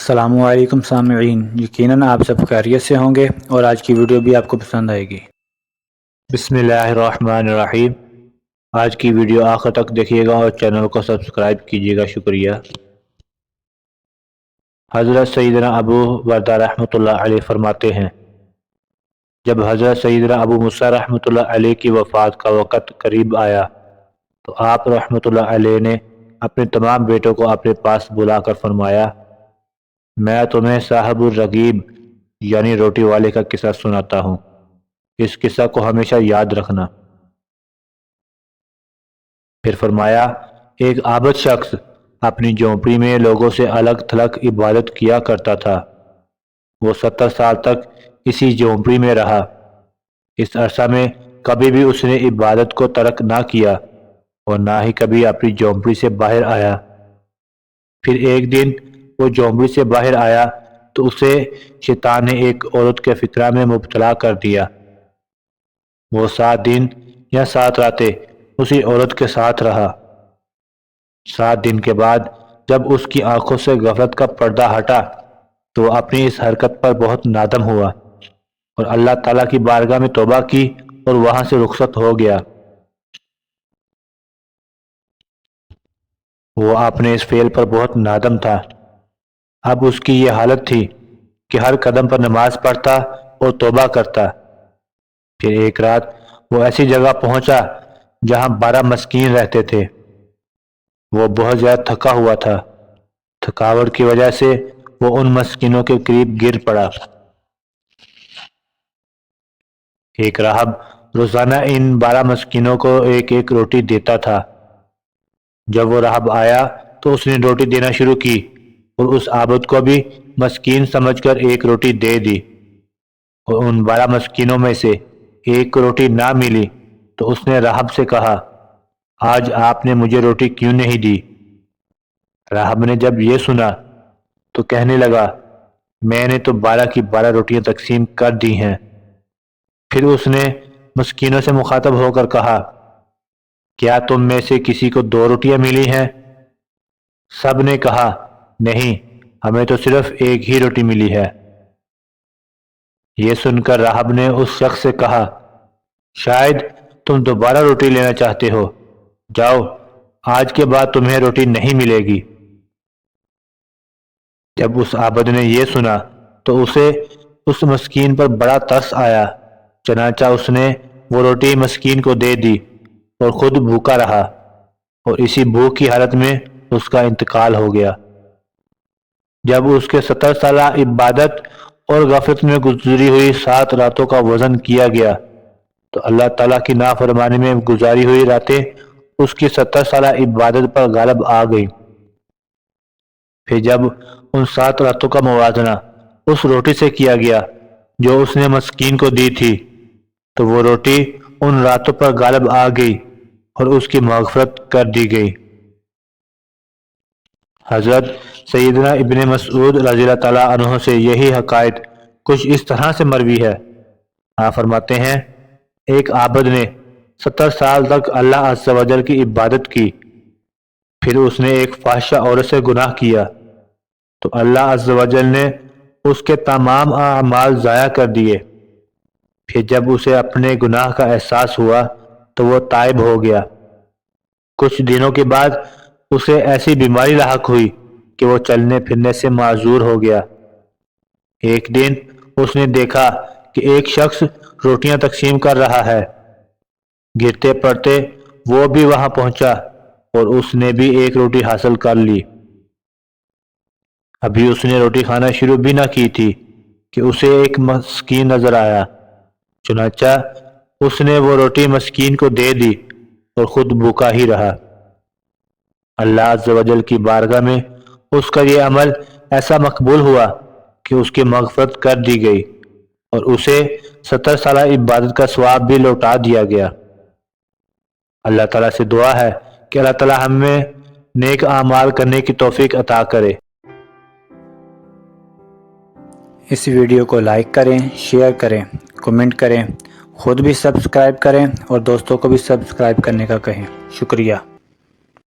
السلام علیکم سامعین، یقیناً آپ سب خیریت سے ہوں گے اور آج کی ویڈیو بھی آپ کو پسند آئے گی۔ بسم اللہ الرحمن الرحیم۔ آج کی ویڈیو آخر تک دیکھیے گا اور چینل کو سبسکرائب کیجیے گا، شکریہ۔ حضرت سیدنا ابو بردہ رحمۃ اللہ علیہ فرماتے ہیں، جب حضرت سیدنا ابو موسیٰ رحمۃ اللہ علیہ کی وفات کا وقت قریب آیا تو آپ رحمۃ اللہ علیہ نے اپنے تمام بیٹوں کو اپنے پاس بلا کر فرمایا، میں تمہیں صاحب الرغیب یعنی روٹی والے کا قصہ سناتا ہوں، اس قصہ کو ہمیشہ یاد رکھنا۔ پھر فرمایا، ایک عابد شخص اپنی جھونپڑی میں لوگوں سے الگ تھلگ عبادت کیا کرتا تھا۔ وہ 70 سال تک اسی جھونپڑی میں رہا۔ اس عرصہ میں کبھی بھی اس نے عبادت کو ترک نہ کیا اور نہ ہی کبھی اپنی جھونپڑی سے باہر آیا۔ پھر ایک دن وہ جھونپڑی سے باہر آیا تو اسے شیطان نے ایک عورت کے فتنہ میں مبتلا کر دیا۔ وہ 7 دن یا 7 راتیں اسی عورت کے ساتھ رہا۔ 7 دن کے بعد جب اس کی آنکھوں سے غفلت کا پردہ ہٹا تو وہ اپنی اس حرکت پر بہت نادم ہوا اور اللہ تعالیٰ کی بارگاہ میں توبہ کی اور وہاں سے رخصت ہو گیا۔ وہ اپنے اس فعل پر بہت نادم تھا۔ اب اس کی یہ حالت تھی کہ ہر قدم پر نماز پڑھتا اور توبہ کرتا۔ پھر ایک رات وہ ایسی جگہ پہنچا جہاں 12 مسکین رہتے تھے۔ وہ بہت زیادہ تھکا ہوا تھا۔ تھکاوٹ کی وجہ سے وہ ان مسکینوں کے قریب گر پڑا۔ ایک راہب روزانہ ان 12 مسکینوں کو ایک ایک روٹی دیتا تھا۔ جب وہ راہب آیا تو اس نے روٹی دینا شروع کی اور اس عابد کو بھی مسکین سمجھ کر ایک روٹی دے دی، اور ان 12 مسکینوں میں سے ایک کو روٹی نہ ملی تو اس نے راہب سے کہا، آج آپ نے مجھے روٹی کیوں نہیں دی؟ راہب نے جب یہ سنا تو کہنے لگا، میں نے تو 12 کی 12 روٹیاں تقسیم کر دی ہیں۔ پھر اس نے مسکینوں سے مخاطب ہو کر کہا، کیا تم میں سے کسی کو 2 روٹیاں ملی ہیں؟ سب نے کہا، نہیں، ہمیں تو صرف ایک ہی روٹی ملی ہے۔ یہ سن کر راہب نے اس شخص سے کہا، شاید تم دوبارہ روٹی لینا چاہتے ہو، جاؤ، آج کے بعد تمہیں روٹی نہیں ملے گی۔ جب اس عابد نے یہ سنا تو اسے اس مسکین پر بڑا ترس آیا، چنانچہ اس نے وہ روٹی مسکین کو دے دی اور خود بھوکا رہا، اور اسی بھوک کی حالت میں اس کا انتقال ہو گیا۔ جب اس کے 70 سالہ عبادت اور غفلت میں گزری ہوئی 7 راتوں کا وزن کیا گیا تو اللہ تعالیٰ کی نافرمانی میں گزاری ہوئی راتیں اس کی 70 سالہ عبادت پر غالب آ گئیں۔ پھر جب ان 7 راتوں کا موازنہ اس روٹی سے کیا گیا جو اس نے مسکین کو دی تھی تو وہ روٹی ان راتوں پر غالب آ گئی اور اس کی مغفرت کر دی گئی۔ حضرت سیدنا ابن مسعود رضی اللہ تعالیٰ عنہ سے یہی حکایت کچھ اس طرح سے مروی ہے۔ آپ فرماتے ہیں، ایک عابد نے 70 سال تک اللہ عز و جل کی عبادت کی، پھر اس نے ایک فاحشہ عورت سے گناہ کیا تو اللہ عز و جل نے اس کے تمام اعمال ضائع کر دیے۔ پھر جب اسے اپنے گناہ کا احساس ہوا تو وہ تائب ہو گیا۔ کچھ دنوں کے بعد اسے ایسی بیماری لاحق ہوئی کہ وہ چلنے پھرنے سے معذور ہو گیا۔ ایک دن اس نے دیکھا کہ ایک شخص روٹیاں تقسیم کر رہا ہے۔ گرتے پڑتے وہ بھی وہاں پہنچا اور اس نے بھی ایک روٹی حاصل کر لی۔ ابھی اس نے روٹی کھانا شروع بھی نہ کی تھی کہ اسے ایک مسکین نظر آیا، چنانچہ اس نے وہ روٹی مسکین کو دے دی اور خود بھوکا ہی رہا۔ اللہ عز و جل کی بارگاہ میں اس کا یہ عمل ایسا مقبول ہوا کہ اس کی مغفرت کر دی گئی اور اسے 70 سالہ عبادت کا ثواب بھی لوٹا دیا گیا۔ اللہ تعالیٰ سے دعا ہے کہ اللہ تعالیٰ ہمیں نیک اعمال کرنے کی توفیق عطا کرے۔ اس ویڈیو کو لائک کریں، شیئر کریں، کمنٹ کریں، خود بھی سبسکرائب کریں اور دوستوں کو بھی سبسکرائب کرنے کا کہیں۔ شکریہ۔